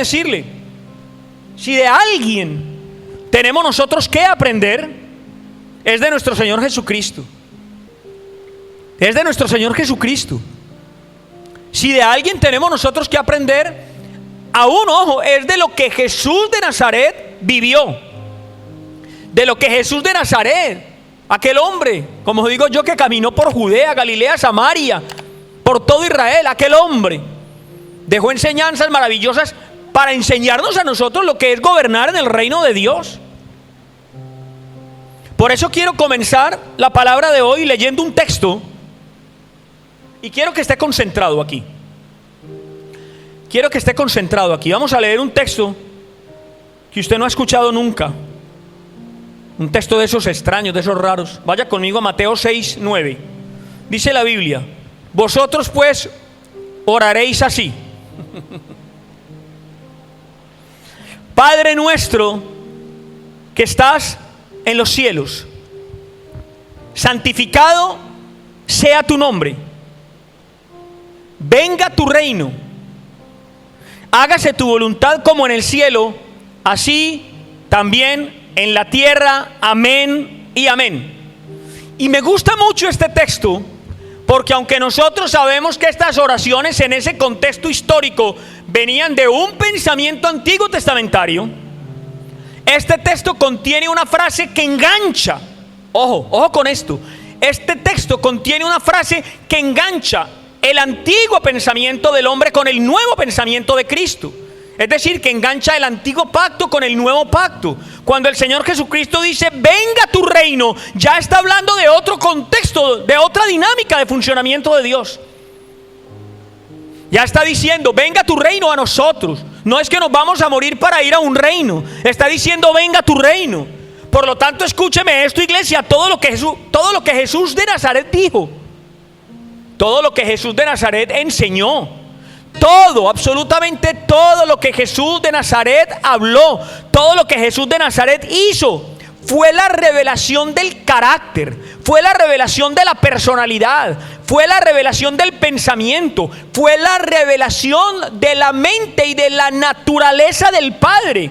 decirle, si de alguien tenemos nosotros que aprender, es de nuestro Señor Jesucristo. Es de nuestro Señor Jesucristo. Si de alguien tenemos nosotros que aprender, aún, ojo, es de lo que Jesús de Nazaret vivió. De lo que Jesús de Nazaret, aquel hombre, como digo yo, que caminó por Judea, Galilea, Samaria, por todo Israel, aquel hombre dejó enseñanzas maravillosas para enseñarnos a nosotros lo que es gobernar en el reino de Dios. Por eso quiero comenzar la palabra de hoy leyendo un texto, y quiero que esté concentrado aquí. Quiero que esté concentrado aquí. Vamos a leer un texto que usted no ha escuchado nunca. Un texto de esos extraños, de esos raros. Vaya conmigo a Mateo 6:9. Dice la Biblia: vosotros pues oraréis así: Padre nuestro que estás en los cielos, santificado sea tu nombre. Venga tu reino. Hágase tu voluntad como en el cielo, así también en la tierra. Amén y amén. Y me gusta mucho este texto, porque aunque nosotros sabemos que estas oraciones en ese contexto histórico venían de un pensamiento antiguo testamentario, este texto contiene una frase que engancha. Ojo con esto. Este texto contiene una frase que engancha el antiguo pensamiento del hombre con el nuevo pensamiento de Cristo. Es decir, que engancha el antiguo pacto con el nuevo pacto. Cuando el Señor Jesucristo dice venga tu reino, ya está hablando de otro contexto, de otra dinámica de funcionamiento de Dios. Ya está diciendo venga tu reino a nosotros. No es que nos vamos a morir para ir a un reino. Está diciendo venga tu reino. Por lo tanto, escúcheme esto, iglesia: todo lo que Jesús de Nazaret dijo, todo lo que Jesús de Nazaret enseñó, todo, absolutamente todo lo que Jesús de Nazaret habló, todo lo que Jesús de Nazaret hizo, fue la revelación del carácter, fue la revelación de la personalidad, fue la revelación del pensamiento, fue la revelación de la mente y de la naturaleza del Padre.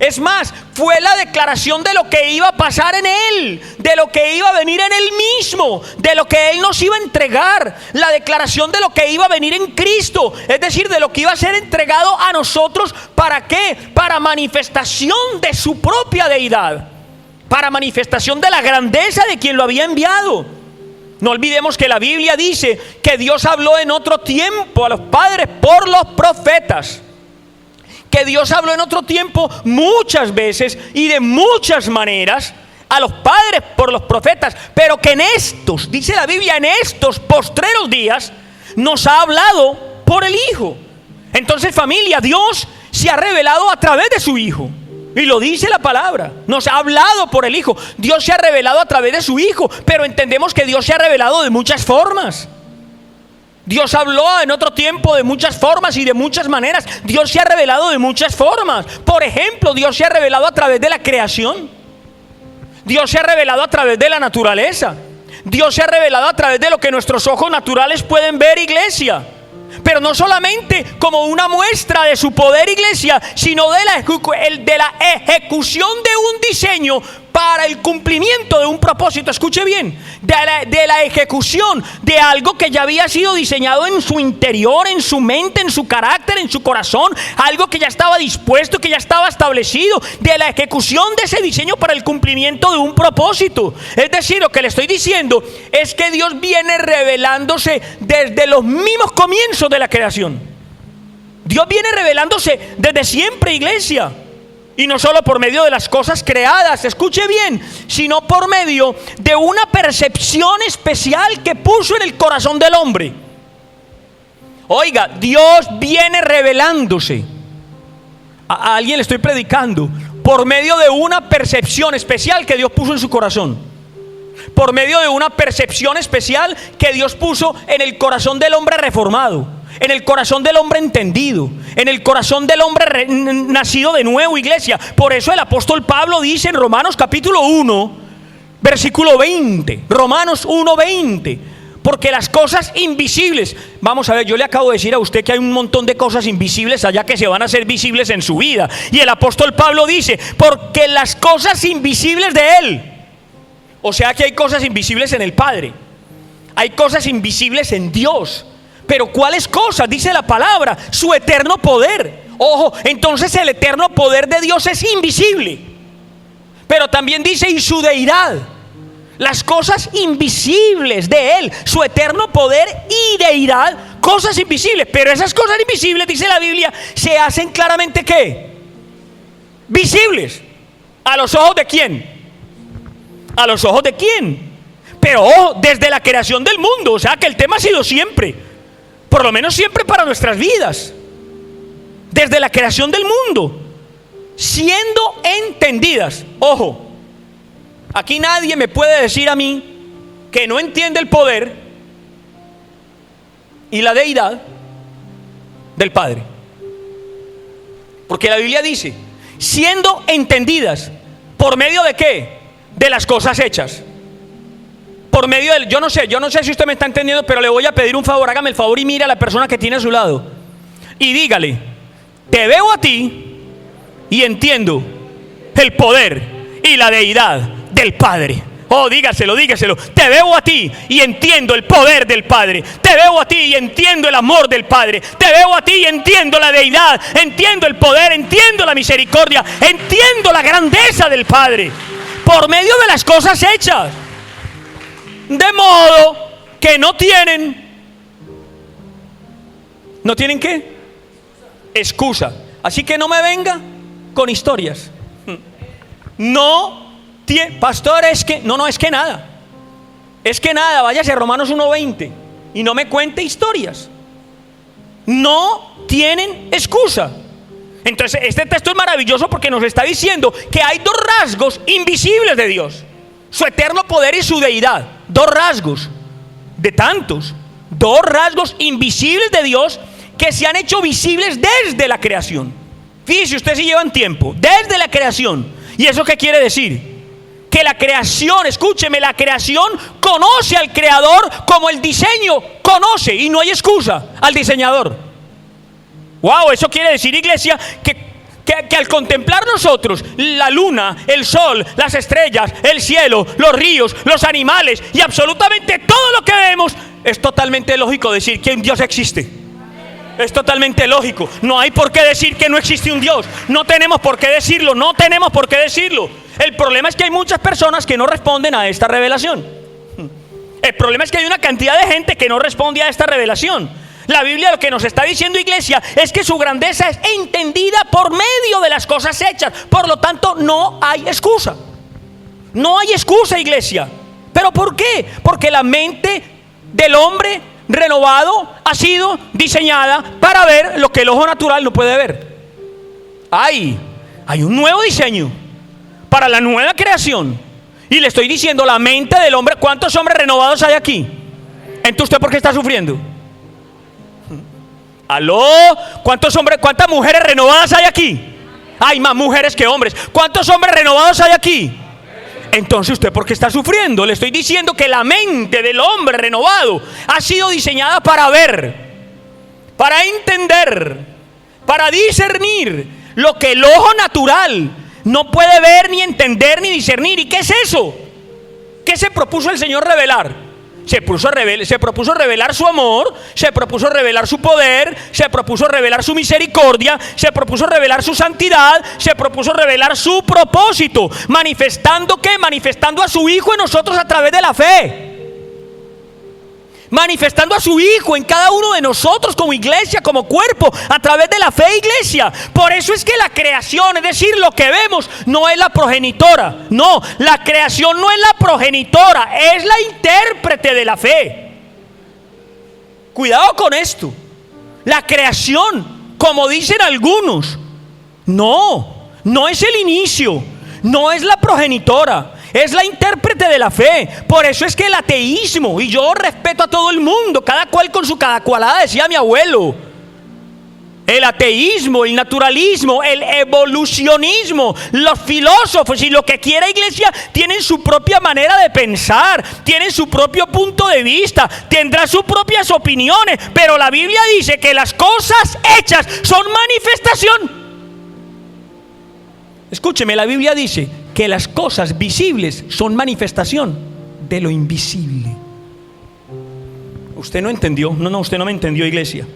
Es más, fue la declaración de lo que iba a pasar en Él, de lo que iba a venir en Él mismo, de lo que Él nos iba a entregar, la declaración de lo que iba a venir en Cristo, es decir, de lo que iba a ser entregado a nosotros. ¿Para qué? Para manifestación de su propia deidad, para manifestación de la grandeza de quien lo había enviado. No olvidemos que la Biblia dice que Dios habló en otro tiempo a los padres por los profetas. Que Dios habló en otro tiempo muchas veces y de muchas maneras a los padres por los profetas, pero que en estos, dice la Biblia, en estos postreros días nos ha hablado por el Hijo. Entonces, familia, Dios se ha revelado a través de su Hijo, y lo dice la palabra. Nos ha hablado por el Hijo. Dios se ha revelado a través de su Hijo, pero entendemos que Dios se ha revelado de muchas formas. Dios habló en otro tiempo de muchas formas y de muchas maneras. Dios se ha revelado de muchas formas. Por ejemplo, Dios se ha revelado a través de la creación. Dios se ha revelado a través de la naturaleza. Dios se ha revelado a través de lo que nuestros ojos naturales pueden ver, iglesia. Pero no solamente como una muestra de su poder, iglesia, sino de la ejecución de un diseño para el cumplimiento de un propósito. Escuche bien, de la ejecución de algo que ya había sido diseñado en su interior, en su mente, en su carácter, en su corazón, algo que ya estaba dispuesto, que ya estaba establecido, de la ejecución de ese diseño para el cumplimiento de un propósito. Es decir, lo que le estoy diciendo es que Dios viene revelándose desde los mismos comienzos de la creación. Dios viene revelándose desde siempre, iglesia. Y no solo por medio de las cosas creadas, escuche bien, sino por medio de una percepción especial que puso en el corazón del hombre. Oiga, Dios viene revelándose. A alguien le estoy predicando. Por medio de una percepción especial que Dios puso en su corazón. Por medio de una percepción especial que Dios puso en el corazón del hombre reformado, en el corazón del hombre entendido, en el corazón del hombre nacido de nuevo, iglesia. Por eso el apóstol Pablo dice en Romanos capítulo 1, versículo 20, Romanos 1:20: Porque las cosas invisibles, vamos a ver, yo le acabo de decir a usted que hay un montón de cosas invisibles allá que se van a hacer visibles en su vida. Y el apóstol Pablo dice, porque las cosas invisibles de Él, o sea que hay cosas invisibles en el Padre, hay cosas invisibles en Dios. Pero ¿cuáles cosas? Dice la palabra, su eterno poder. Ojo, entonces el eterno poder de Dios es invisible. Pero también dice, y su deidad. Las cosas invisibles de Él, su eterno poder y deidad, cosas invisibles. Pero esas cosas invisibles, dice la Biblia, se hacen claramente ¿qué? Visibles. ¿A los ojos de quién? ¿A los ojos de quién? Pero ojo, desde la creación del mundo. O sea que el tema ha sido siempre, por lo menos siempre para nuestras vidas, desde la creación del mundo, siendo entendidas. Ojo, aquí nadie me puede decir a mí que no entiende el poder y la deidad del Padre. Porque la Biblia dice, siendo entendidas, ¿por medio de qué? De las cosas hechas. Por medio del, yo no sé si usted me está entendiendo, pero le voy a pedir un favor, hágame el favor y mire a la persona que tiene a su lado y dígale, te veo a ti y entiendo el poder y la deidad del Padre. Oh, dígaselo. Te veo a ti y entiendo el poder del Padre. Te veo a ti y entiendo el amor del Padre. Te veo a ti y entiendo la deidad. Entiendo el poder, entiendo la misericordia, entiendo la grandeza del Padre. Por medio de las cosas hechas. De modo que no tienen ¿qué? Excusa. Así que no me venga con historias. Pastor, es que nada. Es que nada, váyase a Romanos 1:20 y no me cuente historias. No tienen excusa. Entonces este texto es maravilloso porque nos está diciendo que hay dos rasgos invisibles de Dios: su eterno poder y su deidad. Dos rasgos de tantos, dos rasgos invisibles de Dios que se han hecho visibles desde la creación. Fíjese usted si llevan tiempo, desde la creación. ¿Y eso qué quiere decir? Que la creación, escúcheme, la creación conoce al creador como el diseño conoce, y no hay excusa, al diseñador. Wow, eso quiere decir, iglesia, que al contemplar nosotros la luna, el sol, las estrellas, el cielo, los ríos, los animales y absolutamente todo lo que vemos, es totalmente lógico decir que un Dios existe. Es totalmente lógico. No hay por qué decir que no existe un Dios. No tenemos por qué decirlo. El problema es que hay muchas personas que no responden a esta revelación. El problema es que hay una cantidad de gente que no responde a esta revelación. La Biblia lo que nos está diciendo, iglesia, es que su grandeza es entendida por medio de las cosas hechas. Por lo tanto, no hay excusa. No hay excusa, iglesia. ¿Pero por qué? Porque la mente del hombre renovado ha sido diseñada para ver lo que el ojo natural no puede ver. Hay un nuevo diseño para la nueva creación. Y le estoy diciendo, la mente del hombre, ¿cuántos hombres renovados hay aquí? Entonces, ¿usted por qué está sufriendo? ¿Aló? ¿Cuántas mujeres renovadas hay aquí? Hay más mujeres que hombres. ¿Cuántos hombres renovados hay aquí? Entonces, ¿usted por qué está sufriendo? Le estoy diciendo que la mente del hombre renovado ha sido diseñada para ver, para entender, para discernir lo que el ojo natural no puede ver, ni entender, ni discernir. ¿Y qué es eso? ¿Qué se propuso el Señor revelar? Se propuso revelar su amor, se propuso revelar su poder, se propuso revelar su misericordia, se propuso revelar su santidad, se propuso revelar su propósito. ¿Manifestando qué? Manifestando a su Hijo en nosotros a través de la fe. Manifestando a su Hijo en cada uno de nosotros como iglesia, como cuerpo, a través de la fe, iglesia. Por eso es que la creación, es decir, lo que vemos, no es la progenitora. No, la creación no es la progenitora, es la intérprete de la fe. Cuidado con esto. La creación, como dicen algunos, no es el inicio, no es la progenitora, es la intérprete de la fe. Por eso es que el ateísmo, y yo respeto a todo el mundo, cada cual con su cada cualada, decía mi abuelo. el ateísmo, el naturalismo, el evolucionismo, los filósofos y lo que quiera, iglesia, tienen su propia manera de pensar, tienen su propio punto de vista, tendrá sus propias opiniones, pero la Biblia dice que las cosas hechas son manifestación. Escúcheme, la Biblia dice que las cosas visibles son manifestación de lo invisible. Usted no entendió, no, usted no me entendió, iglesia.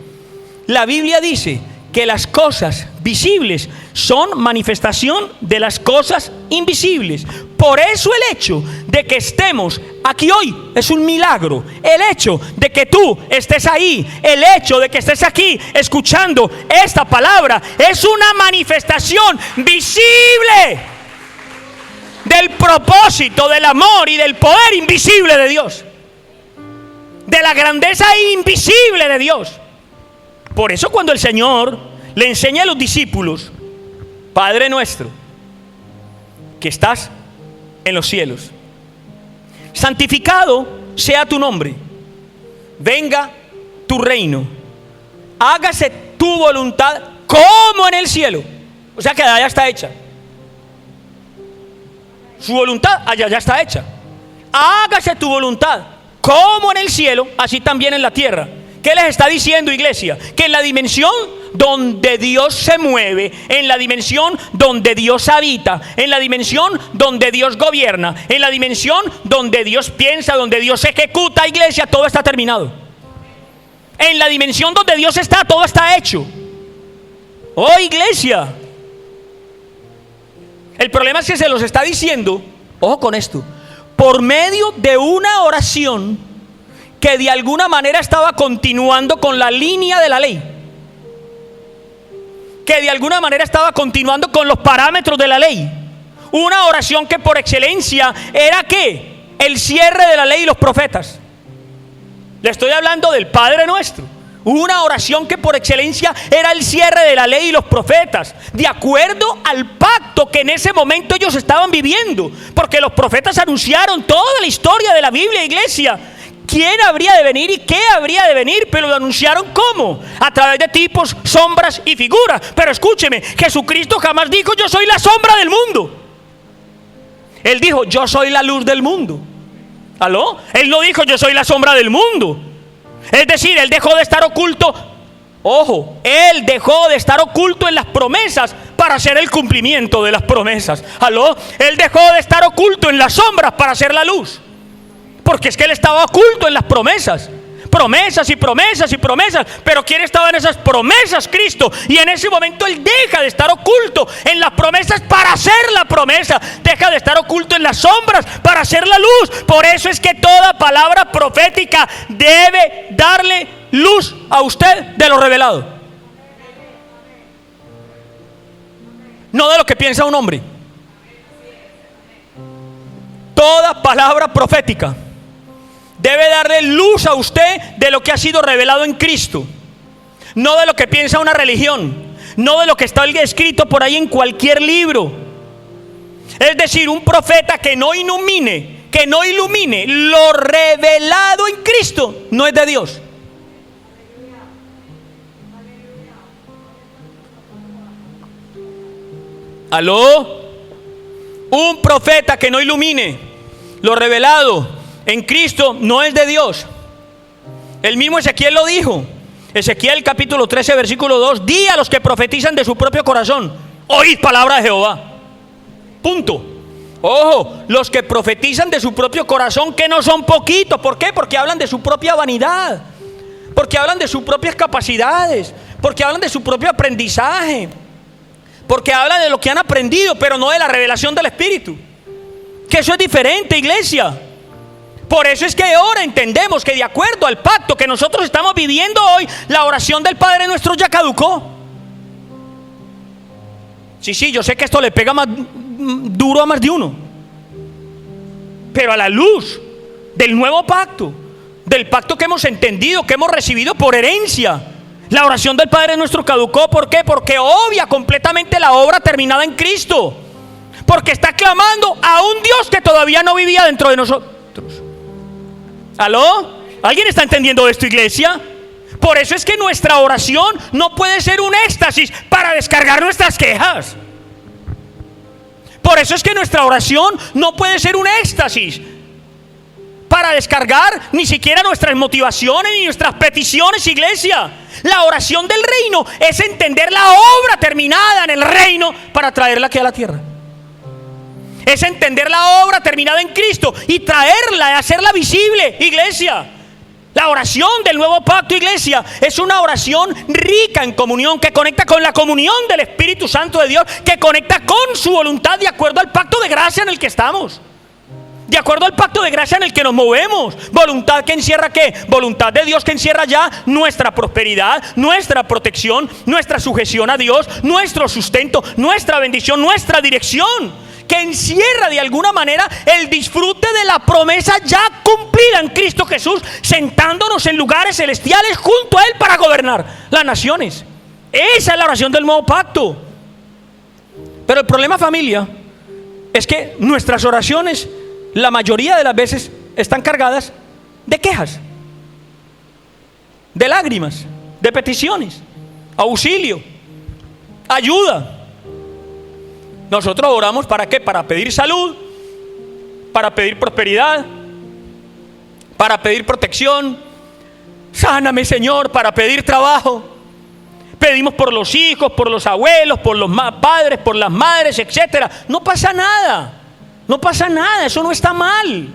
La Biblia dice que las cosas visibles son manifestación de las cosas invisibles. Por eso el hecho de que estemos aquí hoy es un milagro. El hecho de que tú estés ahí, el hecho de que estés aquí escuchando esta palabra es una manifestación visible del propósito, del amor y del poder invisible de Dios, de la grandeza invisible de Dios. Por eso cuando el Señor le enseña a los discípulos: Padre nuestro que estás en los cielos, santificado sea tu nombre, venga tu reino, hágase tu voluntad como en el cielo. O sea que allá está hecha. Su voluntad allá ya está hecha. Hágase tu voluntad como en el cielo, así también en la tierra. ¿Qué les está diciendo, iglesia? Que en la dimensión donde Dios se mueve, en la dimensión donde Dios habita, en la dimensión donde Dios gobierna, en la dimensión donde Dios piensa, donde Dios ejecuta, iglesia, todo está terminado. En la dimensión donde Dios está, todo está hecho. Oh, iglesia. El problema es que se los está diciendo, ojo con esto, por medio de una oración que de alguna manera estaba continuando con la línea de la ley, que de alguna manera estaba continuando con los parámetros de la ley. Una oración que por excelencia era ¿qué? El cierre de la ley y los profetas. Le estoy hablando del Padre Nuestro. Una oración que por excelencia era el cierre de la ley y los profetas, de acuerdo al pacto que en ese momento ellos estaban viviendo, porque los profetas anunciaron toda la historia de la Biblia, iglesia. ¿Quién habría de venir y qué habría de venir? Pero lo anunciaron ¿cómo? A través de tipos, sombras y figuras. Pero escúcheme, Jesucristo jamás dijo: yo soy la sombra del mundo. Él dijo: yo soy la luz del mundo. ¿Aló? Él no dijo: yo soy la sombra del mundo. Es decir, Él dejó de estar oculto. Ojo, Él dejó de estar oculto en las promesas para hacer el cumplimiento de las promesas. ¿Aló? Él dejó de estar oculto en las sombras para hacer la luz. Porque es que Él estaba oculto en las promesas. Promesas y promesas y promesas. Pero ¿quién estaba en esas promesas? Cristo. Y en ese momento Él deja de estar oculto en las promesas para hacer la promesa. Deja de estar oculto en las sombras para hacer la luz. Por eso es que toda palabra profética debe darle luz a usted de lo revelado. No de lo que piensa un hombre. Toda palabra profética debe darle luz a usted de lo que ha sido revelado en Cristo, no de lo que piensa una religión, no de lo que está escrito por ahí en cualquier libro. Es decir, un profeta que no ilumine lo revelado en Cristo no es de Dios. ¿Aló? Un profeta que no ilumine lo revelado en Cristo no es de Dios. El mismo Ezequiel lo dijo. Ezequiel capítulo 13 versículo 2: di a los que profetizan de su propio corazón, oíd palabra de Jehová. Punto. Ojo, los que profetizan de su propio corazón, que no son poquitos. ¿Por qué? Porque hablan de su propia vanidad, porque hablan de sus propias capacidades, porque hablan de su propio aprendizaje, porque hablan de lo que han aprendido, pero no de la revelación del Espíritu. Que eso es diferente, iglesia. Por eso es que ahora entendemos que de acuerdo al pacto que nosotros estamos viviendo hoy, la oración del Padre Nuestro ya caducó. Sí, yo sé que esto le pega más duro a más de uno, pero a la luz del nuevo pacto, del pacto que hemos entendido, que hemos recibido por herencia, la oración del Padre Nuestro caducó. ¿Por qué? Porque obvia completamente la obra terminada en Cristo, porque está clamando a un Dios que todavía no vivía dentro de nosotros. ¿Aló? ¿Alguien está entendiendo esto, iglesia? Por eso es que nuestra oración no puede ser un éxtasis para descargar nuestras quejas. Por eso es que nuestra oración no puede ser un éxtasis para descargar ni siquiera nuestras motivaciones ni nuestras peticiones, iglesia. La oración del reino es entender la obra terminada en el reino para traerla aquí a la tierra. Es entender la obra terminada en Cristo y traerla, hacerla visible, iglesia. La oración del nuevo pacto, iglesia, es una oración rica en comunión, que conecta con la comunión del Espíritu Santo de Dios, que conecta con su voluntad de acuerdo al pacto de gracia en el que estamos, de acuerdo al pacto de gracia en el que nos movemos. Voluntad que encierra ¿qué? Voluntad de Dios que encierra ya nuestra prosperidad, nuestra protección, nuestra sujeción a Dios, nuestro sustento, nuestra bendición, nuestra dirección, que encierra de alguna manera el disfrute de la promesa ya cumplida en Cristo Jesús, sentándonos en lugares celestiales junto a Él para gobernar las naciones. Esa es la oración del nuevo pacto. Pero el problema, familia, es que nuestras oraciones la mayoría de las veces están cargadas de quejas, de lágrimas, de peticiones, auxilio, ayuda. Nosotros oramos ¿para qué? Para pedir salud, para pedir prosperidad, para pedir protección. Sáname, Señor, para pedir trabajo. Pedimos por los hijos, por los abuelos, por los padres, por las madres, etcétera. No pasa nada. No pasa nada, eso no está mal.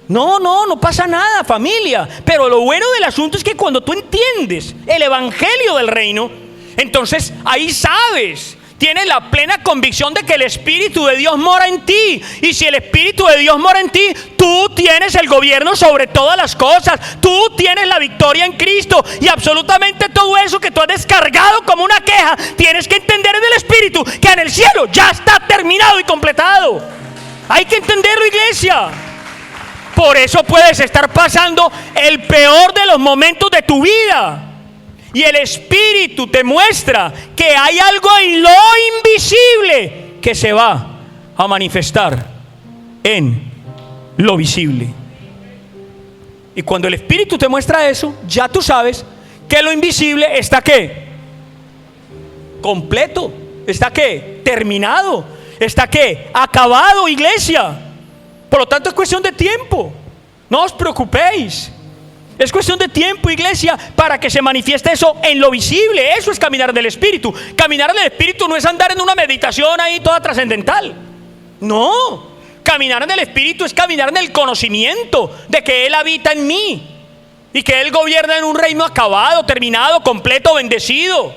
No pasa nada, familia. Pero lo bueno del asunto es que cuando tú entiendes el evangelio del reino, entonces ahí sabes, tienes la plena convicción de que el Espíritu de Dios mora en ti. Y si el Espíritu de Dios mora en ti, tú tienes el gobierno sobre todas las cosas. Tú tienes la victoria en Cristo. Y absolutamente todo eso que tú has descargado como una queja, tienes que entender en el Espíritu que en el cielo ya está terminado y completado. Hay que entenderlo, iglesia. Por eso puedes estar pasando el peor de los momentos de tu vida y el Espíritu te muestra que hay algo en lo invisible que se va a manifestar en lo visible. Y cuando el Espíritu te muestra eso, ya tú sabes que lo invisible está ¿qué? Completo. Está ¿qué? Terminado. Está ¿qué? Acabado, iglesia. Por lo tanto es cuestión de tiempo. No os preocupéis. Es cuestión de tiempo, iglesia, para que se manifieste eso en lo visible. Eso es caminar en el Espíritu. Caminar en el Espíritu no es andar en una meditación ahí toda trascendental. No. Caminar en el Espíritu es caminar en el conocimiento de que Él habita en mí y que Él gobierna en un reino acabado, terminado, completo, bendecido,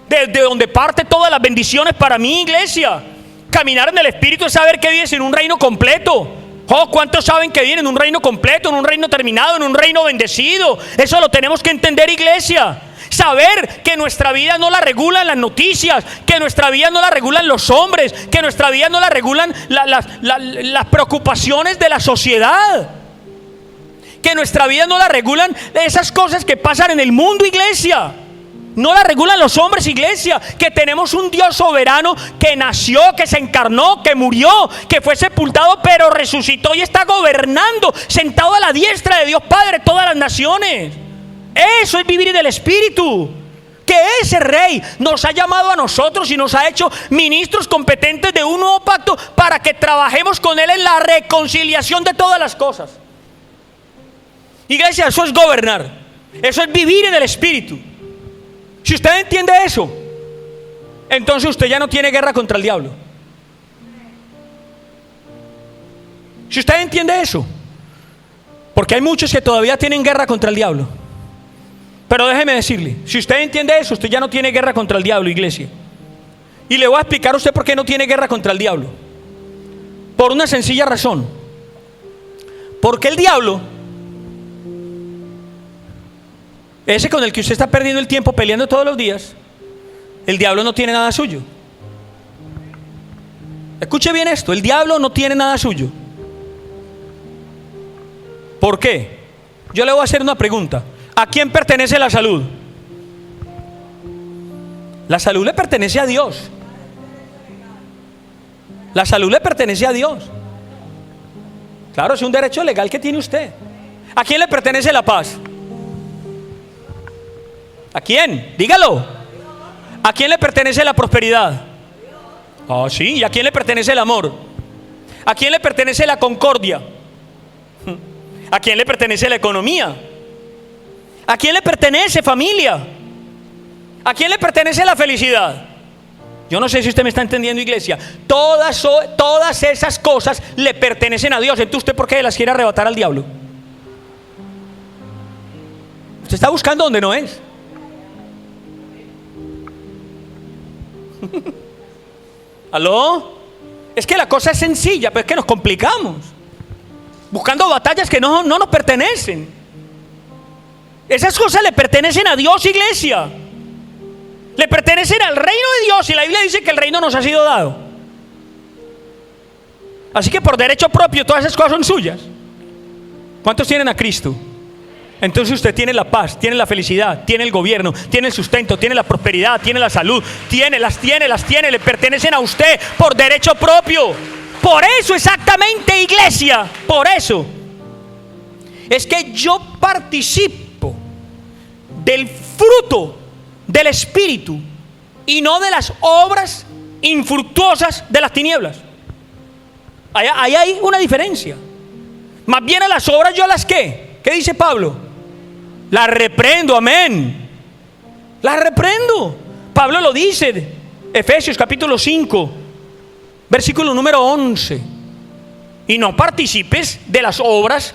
desde donde parte todas las bendiciones para mí, iglesia. Caminar en el Espíritu es saber que vives en un reino completo. Oh, ¿cuántos saben que viven en un reino completo, en un reino terminado, en un reino bendecido? Eso lo tenemos que entender, iglesia. Saber que nuestra vida no la regulan las noticias, que nuestra vida no la regulan los hombres, que nuestra vida no la regulan las preocupaciones de la sociedad, que nuestra vida no la regulan esas cosas que pasan en el mundo, iglesia. No la regulan los hombres, iglesia. Que tenemos un Dios soberano que nació, que se encarnó, que murió, que fue sepultado, pero resucitó y está gobernando, sentado a la diestra de Dios Padre todas las naciones. Eso es vivir en el Espíritu. Que ese Rey nos ha llamado a nosotros y nos ha hecho ministros competentes de un nuevo pacto para que trabajemos con Él en la reconciliación de todas las cosas. Iglesia, eso es gobernar. Eso es vivir en el Espíritu. Si usted entiende eso, entonces usted ya no tiene guerra contra el diablo. Si usted entiende eso, porque hay muchos que todavía tienen guerra contra el diablo. Pero déjeme decirle, si usted entiende eso, usted ya no tiene guerra contra el diablo, iglesia. Y le voy a explicar a usted por qué no tiene guerra contra el diablo. Por una sencilla razón. Porque el diablo, ese con el que usted está perdiendo el tiempo peleando todos los días, el diablo no tiene nada suyo. Escuche bien esto, el diablo no tiene nada suyo. ¿Por qué? Yo le voy a hacer una pregunta. ¿A quién pertenece la salud? La salud le pertenece a Dios. La salud le pertenece a Dios. Claro, es un derecho legal que tiene usted. ¿A quién le pertenece la paz? ¿A quién? Dígalo. ¿A quién le pertenece la prosperidad? Ah, sí. ¿Y a quién le pertenece el amor? ¿A quién le pertenece la concordia? ¿A quién le pertenece la economía? ¿A quién le pertenece familia? ¿A quién le pertenece la felicidad? Yo no sé si usted me está entendiendo, iglesia. Todas esas cosas le pertenecen a Dios. Entonces, ¿usted por qué las quiere arrebatar al diablo? Usted está buscando donde no es. ¿Aló? Es que la cosa es sencilla, pero es que nos complicamos buscando batallas que no nos pertenecen. Esas cosas le pertenecen a Dios, iglesia. Le pertenecen al reino de Dios, y la Biblia dice que el reino nos ha sido dado. Así que por derecho propio todas esas cosas son suyas. ¿Cuántos tienen a Cristo? Entonces usted tiene la paz, tiene la felicidad, tiene el gobierno, tiene el sustento, tiene la prosperidad, tiene la salud, las tiene, le pertenecen a usted por derecho propio. Por eso exactamente, iglesia, por eso es que yo participo del fruto del Espíritu y no de las obras infructuosas de las tinieblas. Ahí hay una diferencia. Más bien a las obras yo las ¿qué? ¿Qué dice Pablo? Las reprendo, amén. Las reprendo. Pablo lo dice, Efesios capítulo 5, versículo número 11. Y no participes de las obras,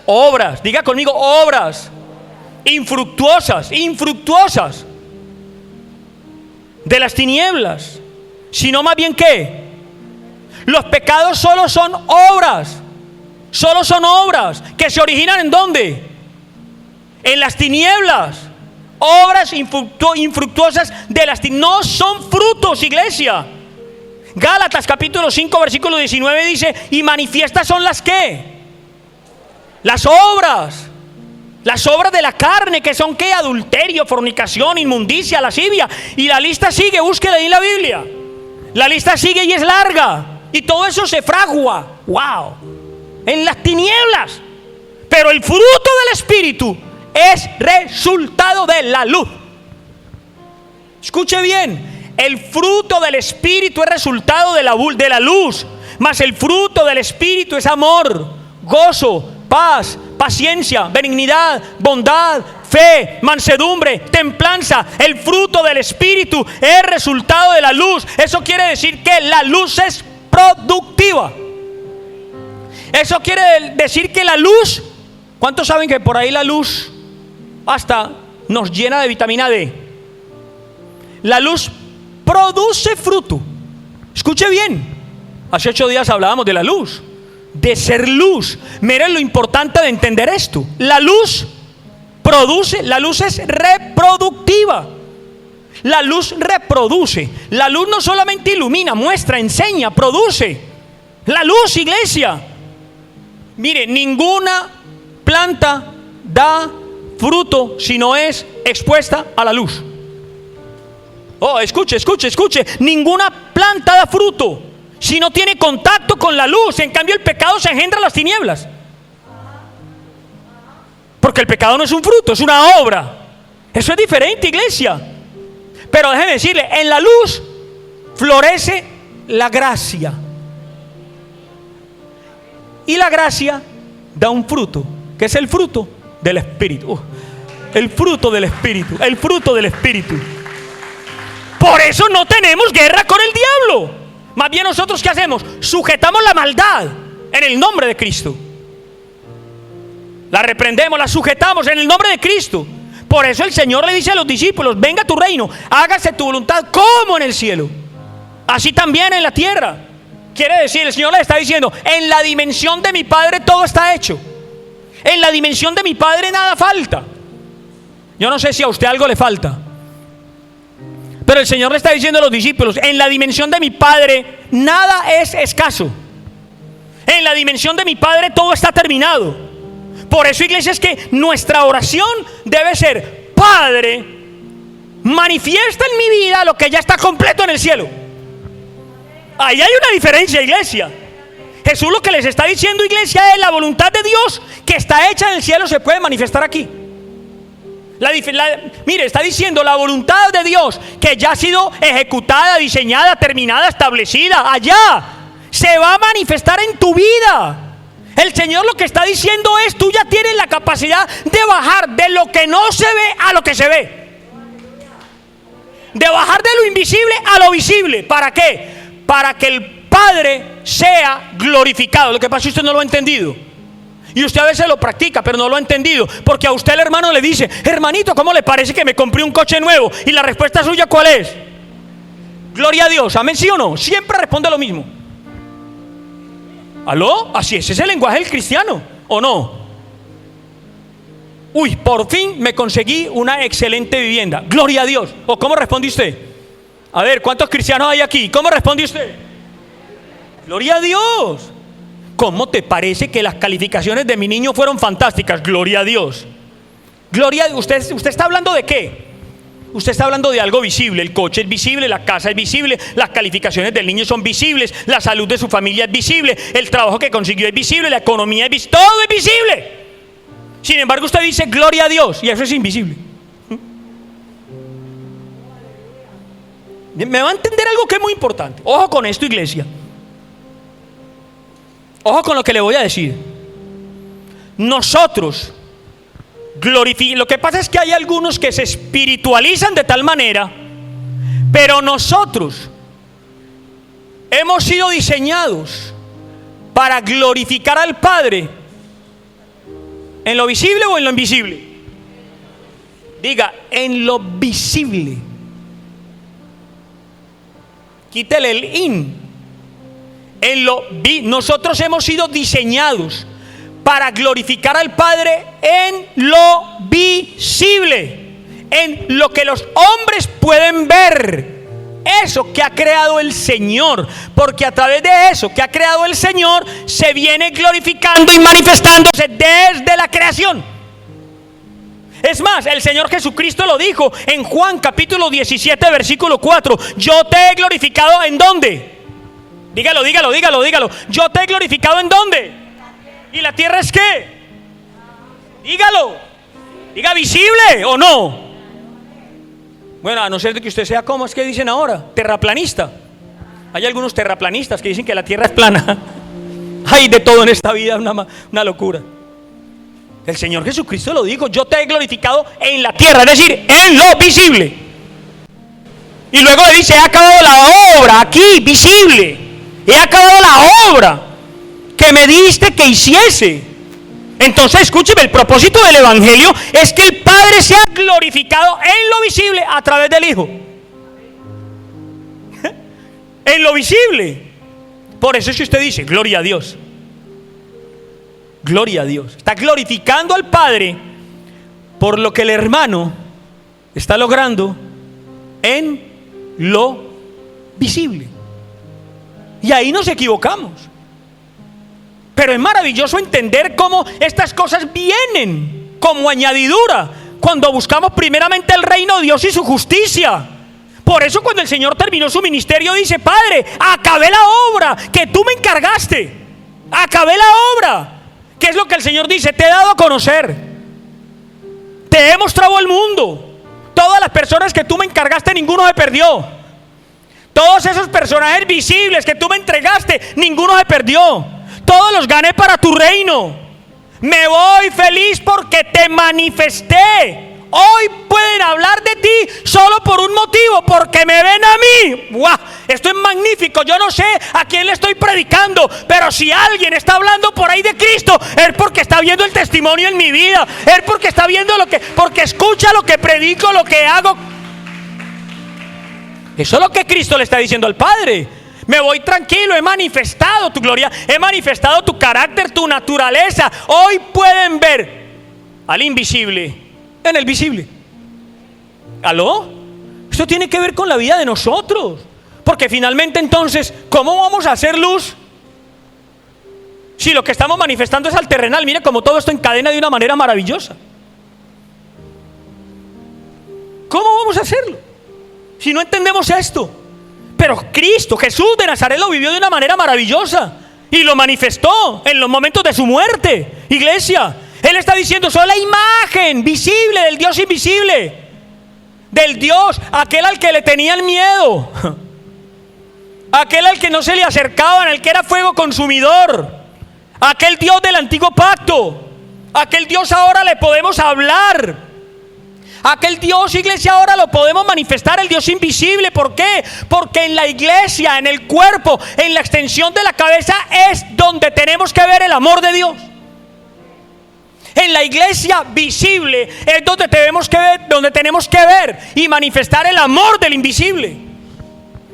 diga conmigo, obras infructuosas de las tinieblas, sino más bien ¿qué? Los pecados solo son obras que se originan ¿en dónde? En las tinieblas. Obras infructuosas de las tinieblas. No son frutos, iglesia. Gálatas capítulo 5 versículo 19 dice: y manifiestas son las ¿qué? Las obras de la carne, que son ¿qué? Adulterio, fornicación, inmundicia, lascivia. Y la lista sigue, búsquela ahí en la Biblia. La lista sigue y es larga. Y todo eso se fragua, wow, en las tinieblas. Pero el fruto del Espíritu es resultado de la luz. Escuche bien, el fruto del Espíritu es resultado de la luz. Mas el fruto del Espíritu es amor, gozo, paz, paciencia, benignidad, bondad, fe, mansedumbre, templanza. El fruto del Espíritu es resultado de la luz. Eso quiere decir que la luz es productiva. Eso quiere decir que la luz, ¿cuántos saben que por ahí la luz hasta nos llena de vitamina D? La luz produce fruto. Escuche bien, hace 8 días hablábamos de la luz, de ser luz. Miren lo importante de entender esto. La luz produce, la luz es reproductiva. La luz reproduce. La luz no solamente ilumina, muestra, enseña, produce. La luz, iglesia. Mire, ninguna planta da fruto si no es expuesta a la luz. Oh, escuche. Ninguna planta da fruto si no tiene contacto con la luz. En cambio, el pecado se engendra en las tinieblas. Porque el pecado no es un fruto, es una obra. Eso es diferente, iglesia. Pero déjeme decirle, en la luz florece la gracia. Y la gracia da un fruto, que es el fruto del Espíritu. El fruto del Espíritu, el fruto del Espíritu. Por eso no tenemos guerra con el diablo. Más bien nosotros ¿qué hacemos? Sujetamos la maldad en el nombre de Cristo. La reprendemos, la sujetamos en el nombre de Cristo. Por eso el Señor le dice a los discípulos: venga tu reino, hágase tu voluntad como en el cielo, así también en la tierra. Quiere decir, el Señor le está diciendo: en la dimensión de mi Padre todo está hecho. En la dimensión de mi Padre nada falta. Yo no sé si a usted algo le falta, pero el Señor le está diciendo a los discípulos: en la dimensión de mi Padre nada es escaso. En la dimensión de mi Padre todo está terminado. Por eso, iglesia, es que nuestra oración debe ser: Padre, manifiesta en mi vida lo que ya está completo en el cielo. Ahí hay una diferencia, iglesia. Jesús lo que les está diciendo, iglesia, es: la voluntad de Dios que está hecha en el cielo se puede manifestar aquí. Mire, está diciendo la voluntad de Dios que ya ha sido ejecutada, diseñada, terminada, establecida allá, se va a manifestar en tu vida. El Señor lo que está diciendo es: tú ya tienes la capacidad de bajar de lo que no se ve a lo que se ve, de bajar de lo invisible a lo visible. ¿Para qué? Para que el Padre sea glorificado. Lo que pasa es que usted no lo ha entendido, y usted a veces lo practica pero no lo ha entendido, porque a usted el hermano le dice: hermanito, ¿cómo le parece que me compré un coche nuevo? Y la respuesta suya, ¿cuál es? Gloria a Dios. ¿Amén? ¿Sí o no? Siempre responde lo mismo. ¿Aló? Así es, ese es el lenguaje del cristiano, ¿o no? Uy, por fin me conseguí una excelente vivienda. Gloria a Dios. ¿O cómo responde usted? A ver, ¿cuántos cristianos hay aquí? ¿Cómo responde usted? Gloria a Dios. ¿Cómo te parece que las calificaciones de mi niño fueron fantásticas? Gloria a Dios. Gloria a Dios. ¿Usted está hablando de qué? Usted está hablando de algo visible. El coche es visible, la casa es visible, las calificaciones del niño son visibles, la salud de su familia es visible, el trabajo que consiguió es visible, la economía es visible, todo es visible. Sin embargo, usted dice gloria a Dios y eso es invisible. Me va a entender algo que es muy importante. Ojo con esto, iglesia. Ojo con lo que le voy a decir. Nosotros lo que pasa es que hay algunos que se espiritualizan de tal manera, pero nosotros hemos sido diseñados para glorificar al Padre en lo visible o en lo invisible. Diga, en lo visible. Quítele el in. Nosotros hemos sido diseñados para glorificar al Padre en lo visible, en lo que los hombres pueden ver, eso que ha creado el Señor, porque a través de eso que ha creado el Señor se viene glorificando y manifestándose desde la creación. Es más, el Señor Jesucristo lo dijo en Juan capítulo 17 versículo 4: yo te he glorificado ¿en dónde? Dígalo. Yo te he glorificado ¿en dónde? ¿Y la tierra es qué? Dígalo. Diga, ¿visible o no? Bueno, a no ser de que usted sea, ¿cómo es que dicen ahora? Terraplanista. Hay algunos terraplanistas que dicen que la tierra es plana. Hay de todo en esta vida, una locura. El Señor Jesucristo lo dijo: yo te he glorificado en la tierra, es decir, en lo visible. Y luego le dice: he acabado la obra aquí, visible. He acabado la obra que me diste que hiciese. Entonces, escúcheme, el propósito del Evangelio es que el Padre sea glorificado en lo visible a través del Hijo. En lo visible. Por eso es que usted dice gloria a Dios. Gloria a Dios. Está glorificando al Padre por lo que el hermano está logrando en lo visible. Y ahí nos equivocamos. Pero es maravilloso entender cómo estas cosas vienen como añadidura cuando buscamos primeramente el reino de Dios y su justicia. Por eso cuando el Señor terminó su ministerio dice: Padre, acabé la obra que tú me encargaste. Acabé la obra. ¿Qué es lo que el Señor dice? Te he dado a conocer, te he mostrado el mundo. Todas las personas que tú me encargaste, ninguno se perdió. Todos esos personajes visibles que tú me entregaste, ninguno se perdió. Todos los gané para tu reino. Me voy feliz porque te manifesté. Hoy pueden hablar de ti solo por un motivo: porque me ven a mí. ¡Wow! Esto es magnífico. Yo no sé a quién le estoy predicando, pero si alguien está hablando por ahí de Cristo, es porque está viendo el testimonio en mi vida. Es porque está viendo porque escucha lo que predico, lo que hago. Eso es lo que Cristo le está diciendo al Padre. Me voy tranquilo, he manifestado tu gloria, he manifestado tu carácter, tu naturaleza. Hoy pueden ver al invisible en el visible. ¿Aló? Esto tiene que ver con la vida de nosotros. Porque finalmente entonces, ¿cómo vamos a hacer luz si lo que estamos manifestando es al terrenal? Mire cómo todo esto encadena de una manera maravillosa. ¿Cómo vamos a hacerlo si no entendemos esto? Pero Cristo, Jesús de Nazaret, lo vivió de una manera maravillosa y lo manifestó en los momentos de su muerte. Iglesia, Él está diciendo: soy la imagen visible del Dios invisible, del Dios, aquel al que le tenían miedo, aquel al que no se le acercaban, al que era fuego consumidor, aquel Dios del antiguo pacto. Aquel Dios ahora le podemos hablar. Aquel Dios, iglesia, ahora lo podemos manifestar, el Dios invisible. ¿Por qué? Porque en la iglesia, en el cuerpo, en la extensión de la cabeza es donde tenemos que ver el amor de Dios. En la iglesia visible es donde tenemos que ver y manifestar el amor del invisible.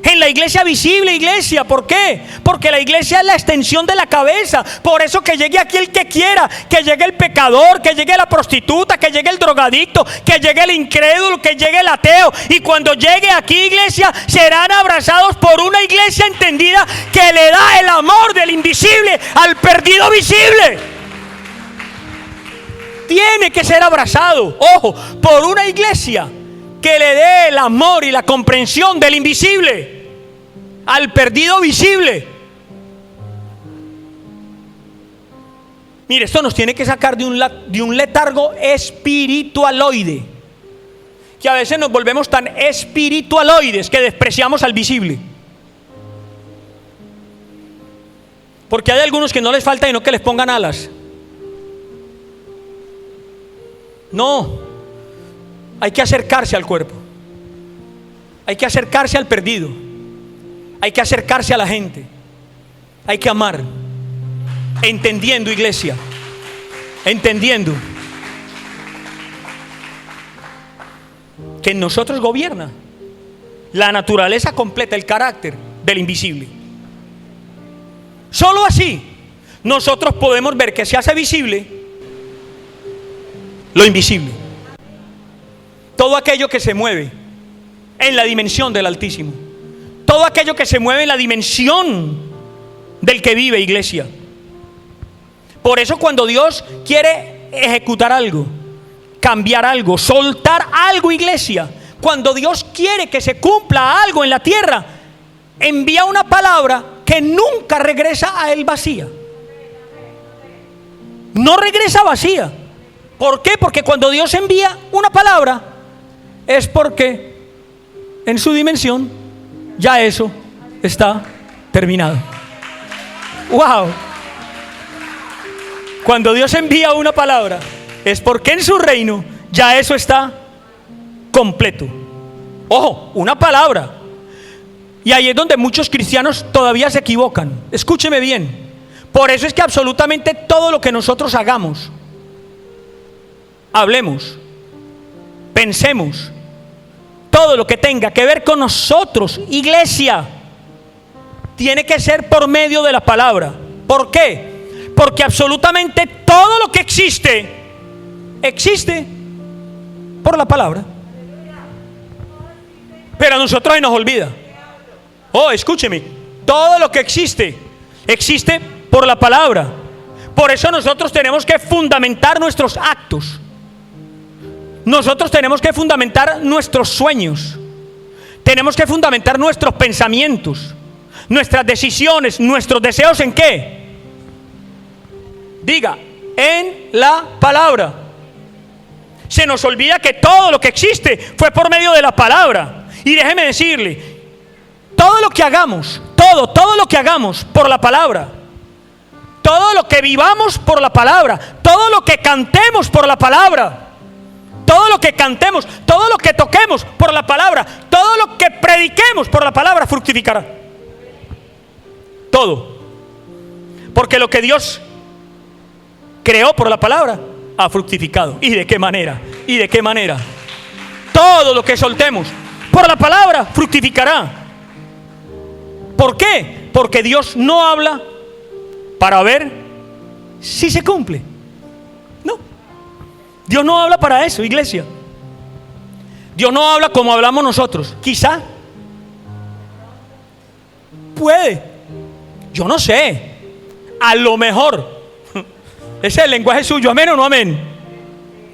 En la iglesia visible, iglesia, ¿por qué? Porque la iglesia es la extensión de la cabeza. Por eso que llegue aquí el que quiera, que llegue el pecador, que llegue la prostituta, que llegue el drogadicto, que llegue el incrédulo, que llegue el ateo. Y cuando llegue aquí, iglesia, serán abrazados por una iglesia entendida que le da el amor del invisible al perdido visible. Tiene que ser abrazado, ojo, por una iglesia que le dé el amor y la comprensión del invisible al perdido visible. Mire, esto nos tiene que sacar de un letargo espiritualoide, que a veces nos volvemos tan espiritualoides que despreciamos al visible. Porque hay algunos que no les falta sino que les pongan alas. No, hay que acercarse al cuerpo, hay que acercarse al perdido, hay que acercarse a la gente, hay que amar, entendiendo, iglesia, entendiendo que en nosotros gobierna la naturaleza completa, el carácter del invisible. Solo así nosotros podemos ver que se hace visible lo invisible. Todo aquello que se mueve en la dimensión del Altísimo, todo aquello que se mueve en la dimensión del que vive, iglesia. Por eso cuando Dios quiere ejecutar algo, cambiar algo, soltar algo, iglesia, cuando Dios quiere que se cumpla algo en la tierra, envía una palabra que nunca regresa a él vacía. No regresa vacía. ¿Por qué? Porque cuando Dios envía una palabra es porque en su dimensión ya eso está terminado. ¡Wow! Cuando Dios envía una palabra es porque en su reino ya eso está completo. Ojo, una palabra. Y ahí es donde muchos cristianos todavía se equivocan. Escúcheme bien. Por eso es que absolutamente todo lo que nosotros hagamos, hablemos, pensemos, todo lo que tenga que ver con nosotros, iglesia, tiene que ser por medio de la palabra. ¿Por qué? Porque absolutamente todo lo que existe, existe por la palabra. Pero a nosotros se nos olvida. Oh, escúcheme, todo lo que existe, existe por la palabra. Por eso nosotros tenemos que fundamentar nuestros actos. Nosotros tenemos que fundamentar nuestros sueños. Tenemos que fundamentar nuestros pensamientos, nuestras decisiones, nuestros deseos. ¿En qué? Diga, en la palabra. Se nos olvida que todo lo que existe fue por medio de la palabra. Y déjeme decirle, todo lo que hagamos, todo lo que hagamos por la palabra, todo lo que vivamos por la palabra, todo lo que cantemos por la palabra, todo lo que cantemos, todo lo que toquemos por la palabra, todo lo que prediquemos por la palabra fructificará. Todo. Porque lo que Dios creó por la palabra ha fructificado. ¿Y de qué manera? ¿Y de qué manera? Todo lo que soltemos por la palabra fructificará. ¿Por qué? Porque Dios no habla para ver si se cumple. No. Dios no habla para eso, iglesia. Dios no habla como hablamos nosotros. Quizá. Puede. Yo no sé. A lo mejor. Ese es el lenguaje suyo. ¿Amén o no amén?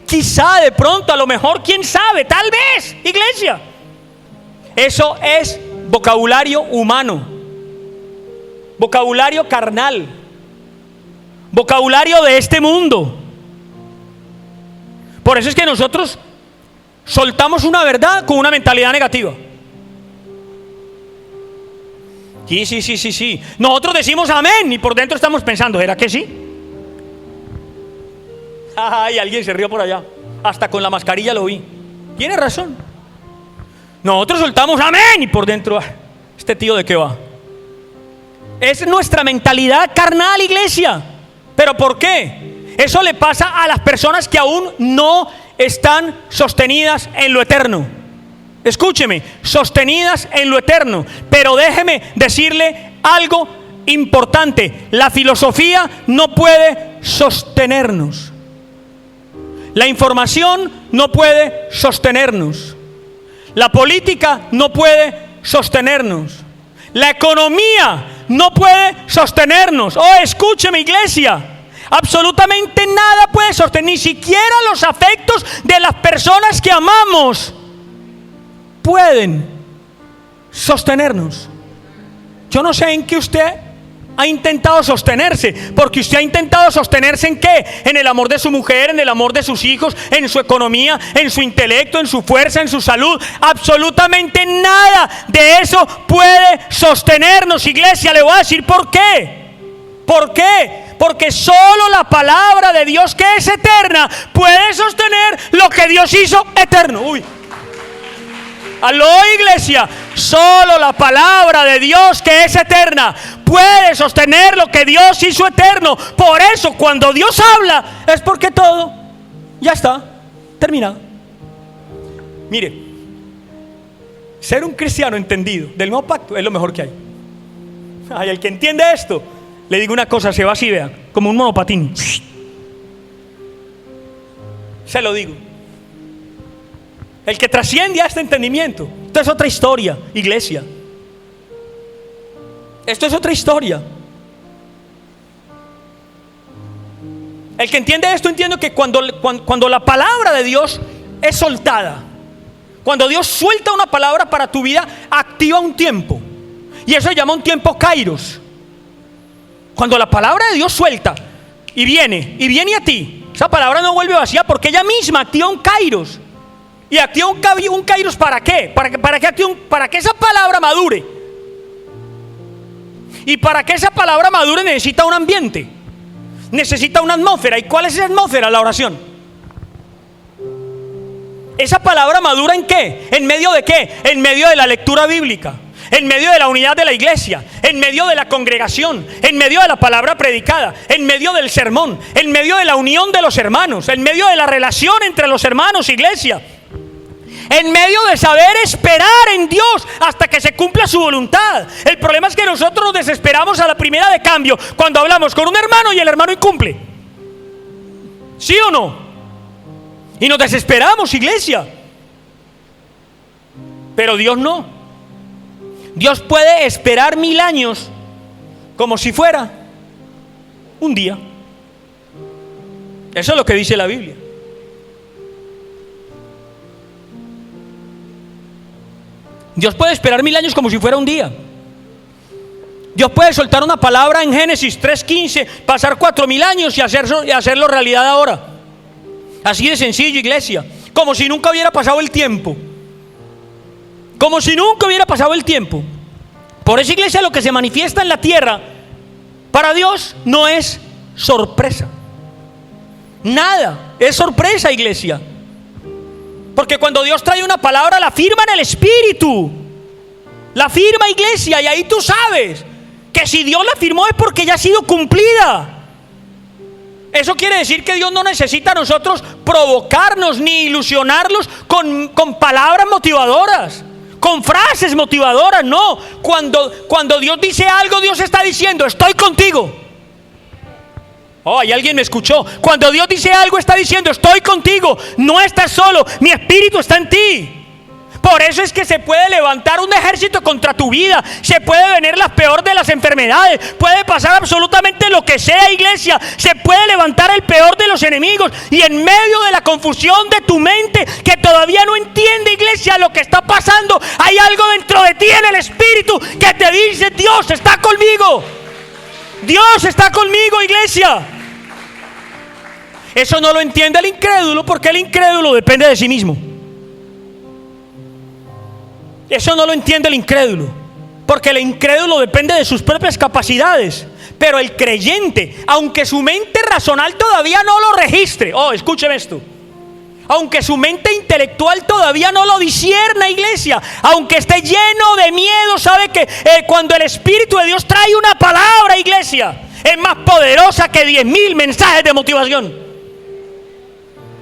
Quizá, de pronto, a lo mejor, quién sabe. Tal vez, iglesia. Eso es vocabulario humano, vocabulario carnal, vocabulario de este mundo. Por eso es que nosotros soltamos una verdad con una mentalidad negativa. Sí. Nosotros decimos amén y por dentro estamos pensando, ¿será que sí? Ay, alguien se rió por allá. Hasta con la mascarilla lo vi. Tiene razón. Nosotros soltamos amén y por dentro, ¿este tío de qué va? Es nuestra mentalidad carnal, iglesia. ¿Pero por qué? Eso le pasa a las personas que aún no están sostenidas en lo eterno. Escúcheme, sostenidas en lo eterno. Pero déjeme decirle algo importante. La filosofía no puede sostenernos. La información no puede sostenernos. La política no puede sostenernos. La economía no puede sostenernos. Oh, escúcheme, iglesia. Absolutamente nada puede sostener, ni siquiera los afectos de las personas que amamos pueden sostenernos. Yo no sé en qué usted ha intentado sostenerse, porque usted ha intentado sostenerse ¿en qué? En el amor de su mujer, en el amor de sus hijos, en su economía, en su intelecto, en su fuerza, en su salud. Absolutamente nada de eso puede sostenernos, iglesia. Le voy a decir por qué. ¿Por qué? Porque solo la palabra de Dios, que es eterna, puede sostener lo que Dios hizo eterno. Aló, iglesia. Solo la palabra de Dios, que es eterna, puede sostener lo que Dios hizo eterno. Por eso cuando Dios habla es porque todo ya está terminado. Mire, ser un cristiano entendido del nuevo pacto es lo mejor que hay. Ay, el que entiende esto, le digo una cosa, se va así, vea, como un monopatín. Se lo digo. El que trasciende a este entendimiento. Esto es otra historia, iglesia. Esto es otra historia. El que entiende esto entiende que cuando la palabra de Dios es soltada, cuando Dios suelta una palabra para tu vida, activa un tiempo. Y eso se llama un tiempo kairos. Cuando la palabra de Dios suelta y viene a ti, esa palabra no vuelve vacía, porque ella misma activa un kairos. Y activa un kairos, ¿para qué? Para que esa palabra madure. Y para que esa palabra madure necesita un ambiente, necesita una atmósfera. ¿Y cuál es esa atmósfera? La oración. ¿Esa palabra madura en qué? ¿En medio de qué? En medio de la lectura bíblica, en medio de la unidad de la iglesia, en medio de la congregación, en medio de la palabra predicada, en medio del sermón, en medio de la unión de los hermanos, en medio de la relación entre los hermanos, iglesia. En medio de saber esperar en Dios hasta que se cumpla su voluntad. El problema es que nosotros nos desesperamos a la primera de cambio cuando hablamos con un hermano y el hermano incumple. ¿Sí o no? Y nos desesperamos, iglesia. Pero Dios no. Dios puede esperar 1000 años como si fuera un día. Eso es lo que dice la Biblia. Dios puede esperar 1000 años como si fuera un día. Dios puede soltar una palabra en Génesis 3:15, pasar 4000 años y hacerlo realidad ahora. Así de sencillo, iglesia. Como si nunca hubiera pasado el tiempo. Como si nunca hubiera pasado el tiempo. Por eso, iglesia, lo que se manifiesta en la tierra para Dios no es sorpresa. Nada es sorpresa, iglesia. Porque cuando Dios trae una palabra, la firma en el Espíritu. La firma, iglesia, y ahí tú sabes que si Dios la firmó es porque ya ha sido cumplida. Eso quiere decir que Dios no necesita a nosotros provocarnos ni ilusionarlos con palabras motivadoras, con frases motivadoras. No, cuando Dios dice algo, Dios está diciendo: estoy contigo. Oh, ¿y alguien me escuchó? Cuando Dios dice algo, está diciendo: estoy contigo, no estás solo, mi espíritu está en ti. Por eso es que se puede levantar un ejército contra tu vida, se puede venir la peor de las enfermedades, puede pasar absolutamente lo que sea, iglesia, se puede levantar el peor de los enemigos, y en medio de la confusión de tu mente, que todavía no entiende, iglesia, lo que está pasando, hay algo dentro de ti en el espíritu que te dice: Dios está conmigo. Dios está conmigo, iglesia. Eso no lo entiende el incrédulo, porque el incrédulo depende de sí mismo. Eso no lo entiende el incrédulo, porque el incrédulo depende de sus propias capacidades. Pero el creyente, aunque su mente racional todavía no lo registre, escúcheme esto, aunque su mente intelectual todavía no lo discierna, iglesia, aunque esté lleno de miedo, sabe que cuando el Espíritu de Dios trae una palabra, iglesia, es más poderosa que 10,000 mensajes de motivación,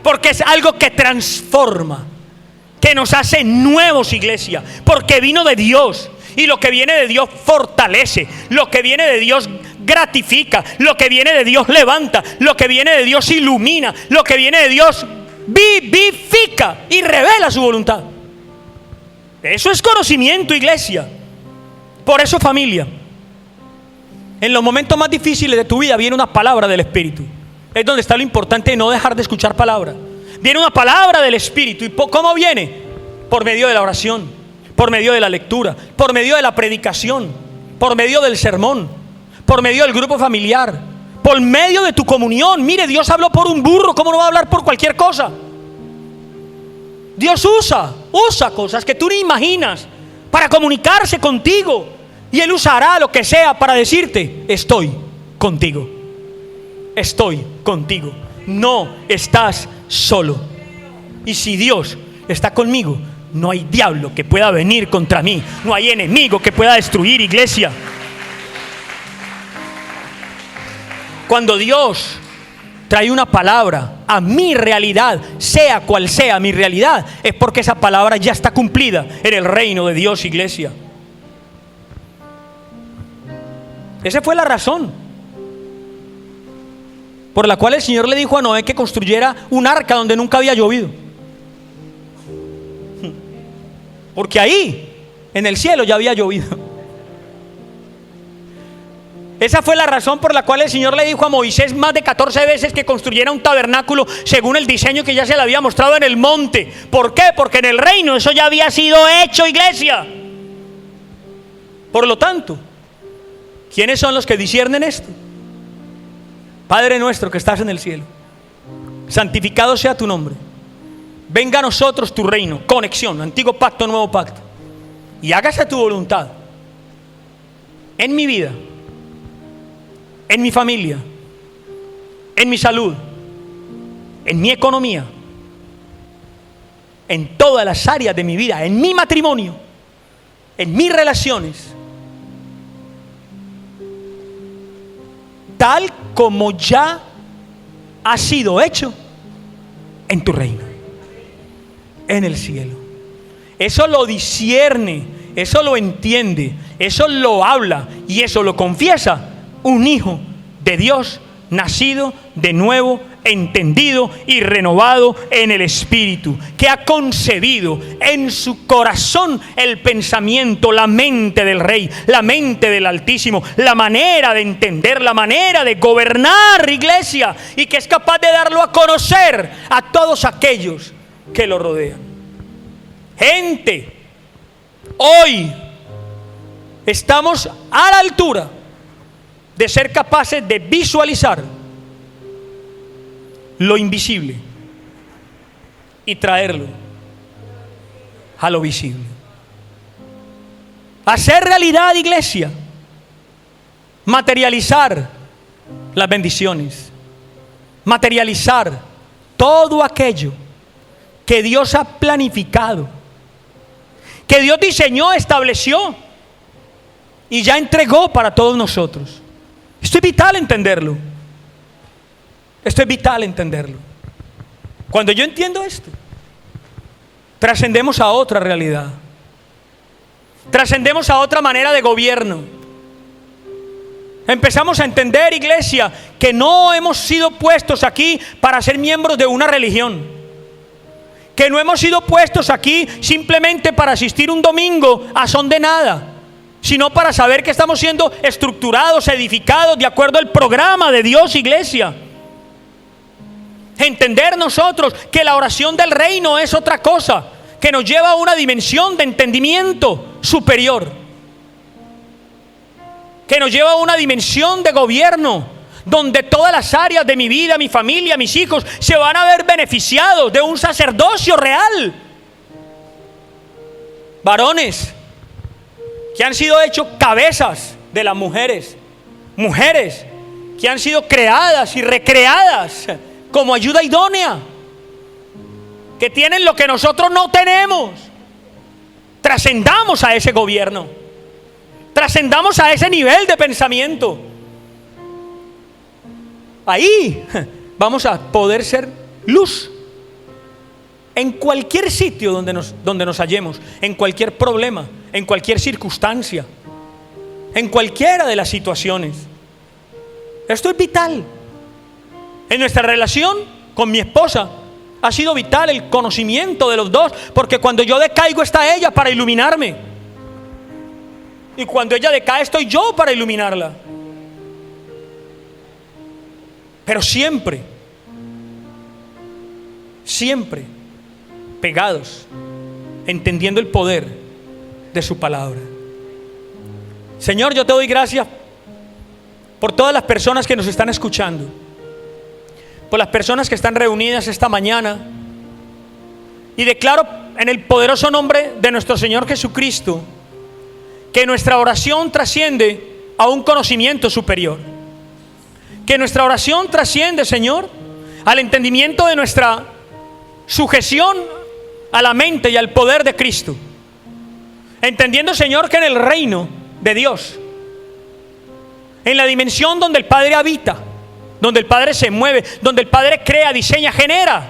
porque es algo que transforma, que nos hace nuevos, iglesia, porque vino de Dios. Y lo que viene de Dios fortalece, lo que viene de Dios gratifica, lo que viene de Dios levanta, lo que viene de Dios ilumina, lo que viene de Dios vivifica y revela su voluntad. Eso es conocimiento, iglesia. Por eso, familia, en los momentos más difíciles de tu vida viene una palabra del Espíritu. Es donde está lo importante de no dejar de escuchar palabra. Viene una palabra del Espíritu. ¿Y cómo viene? Por medio de la oración, por medio de la lectura, por medio de la predicación, por medio del sermón, por medio del grupo familiar, por medio de tu comunión. Mire, Dios habló por un burro, ¿cómo no va a hablar por cualquier cosa? Dios usa cosas que tú ni imaginas para comunicarse contigo, y Él usará lo que sea para decirte: estoy contigo, estoy contigo, no estás solo. Y si Dios está conmigo, no hay diablo que pueda venir contra mí, no hay enemigo que pueda destruir, iglesia. Cuando Dios trae una palabra a mi realidad, sea cual sea mi realidad, es porque esa palabra ya está cumplida en el reino de Dios, iglesia. Esa fue la razón por la cual el Señor le dijo a Noé que construyera un arca donde nunca había llovido. Porque ahí, en el cielo, ya había llovido. Esa fue la razón por la cual el Señor le dijo a Moisés más de 14 veces que construyera un tabernáculo según el diseño que ya se le había mostrado en el monte. ¿Por qué? Porque en el reino eso ya había sido hecho, iglesia. Por lo tanto, ¿quiénes son los que disciernen esto? Padre nuestro que estás en el cielo, santificado sea tu nombre. Venga a nosotros tu reino. Conexión, antiguo pacto, nuevo pacto. Y hágase tu voluntad en mi vida, en mi familia, en mi salud, en mi economía, en todas las áreas de mi vida, en mi matrimonio, en mis relaciones, tal como ya ha sido hecho en tu reino, en el cielo. Eso lo discierne, eso lo entiende, eso lo habla y eso lo confiesa un hijo de Dios nacido de nuevo, entendido y renovado en el Espíritu, que ha concebido en su corazón el pensamiento, la mente del Rey, la mente del Altísimo, la manera de entender, la manera de gobernar, iglesia, y que es capaz de darlo a conocer a todos aquellos que lo rodean. Gente, hoy estamos a la altura de ser capaces de visualizar lo invisible y traerlo a lo visible. Hacer realidad, iglesia, materializar las bendiciones, materializar todo aquello que Dios ha planificado, que Dios diseñó, estableció y ya entregó para todos nosotros. Esto es vital entenderlo. Esto es vital entenderlo. Cuando yo entiendo esto, trascendemos a otra realidad. Trascendemos a otra manera de gobierno. Empezamos a entender, iglesia, que no hemos sido puestos aquí para ser miembros de una religión. Que no hemos sido puestos aquí simplemente para asistir un domingo a son de nada, sino para saber que estamos siendo estructurados, edificados de acuerdo al programa de Dios, iglesia. Entender nosotros que la oración del reino es otra cosa, que nos lleva a una dimensión de entendimiento superior, que nos lleva a una dimensión de gobierno, donde todas las áreas de mi vida, mi familia, mis hijos se van a ver beneficiados de un sacerdocio real. Varones que han sido hechos cabezas de las mujeres, mujeres que han sido creadas y recreadas como ayuda idónea, que tienen lo que nosotros no tenemos. Trascendamos a ese gobierno, trascendamos a ese nivel de pensamiento. Ahí vamos a poder ser luz en cualquier sitio donde nos hallemos, en cualquier problema, en cualquier circunstancia, en cualquiera de las situaciones. Esto es vital. En nuestra relación con mi esposa ha sido vital el conocimiento de los dos, porque cuando yo decaigo está ella para iluminarme, y cuando ella decae estoy yo para iluminarla. Pero siempre, siempre pegados, entendiendo el poder de su palabra. Señor, yo te doy gracias por todas las personas que nos están escuchando, por las personas que están reunidas esta mañana, y declaro en el poderoso nombre de nuestro Señor Jesucristo que nuestra oración trasciende a un conocimiento superior, que nuestra oración trasciende, Señor, al entendimiento de nuestra sujeción a la mente y al poder de Cristo, entendiendo, Señor, que en el reino de Dios, en la dimensión donde el Padre habita, donde el Padre se mueve, donde el Padre crea, diseña, genera,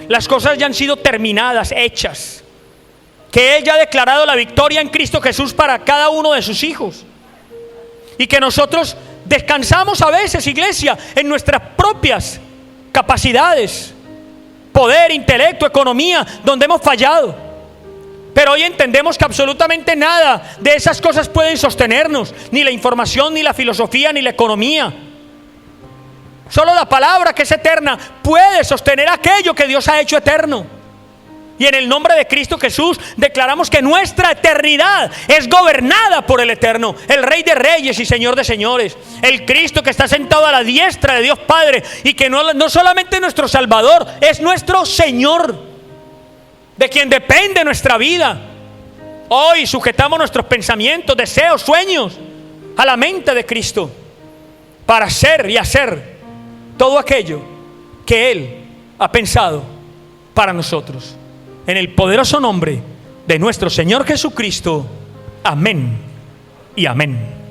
las cosas ya han sido terminadas, hechas, que Él ya ha declarado la victoria en Cristo Jesús para cada uno de sus hijos, y que nosotros descansamos a veces, iglesia, en nuestras propias capacidades, poder, intelecto, economía, donde hemos fallado. Pero hoy entendemos que absolutamente nada de esas cosas pueden sostenernos, ni la información, ni la filosofía, ni la economía. Solo la palabra, que es eterna, puede sostener aquello que Dios ha hecho eterno. Y en el nombre de Cristo Jesús declaramos que nuestra eternidad es gobernada por el Eterno, el Rey de Reyes y Señor de Señores, el Cristo que está sentado a la diestra de Dios Padre, y que no solamente nuestro Salvador, es nuestro Señor, de quien depende nuestra vida. Hoy sujetamos nuestros pensamientos, deseos, sueños a la mente de Cristo, para ser y hacer todo aquello que Él ha pensado para nosotros. En el poderoso nombre de nuestro Señor Jesucristo. Amén y amén.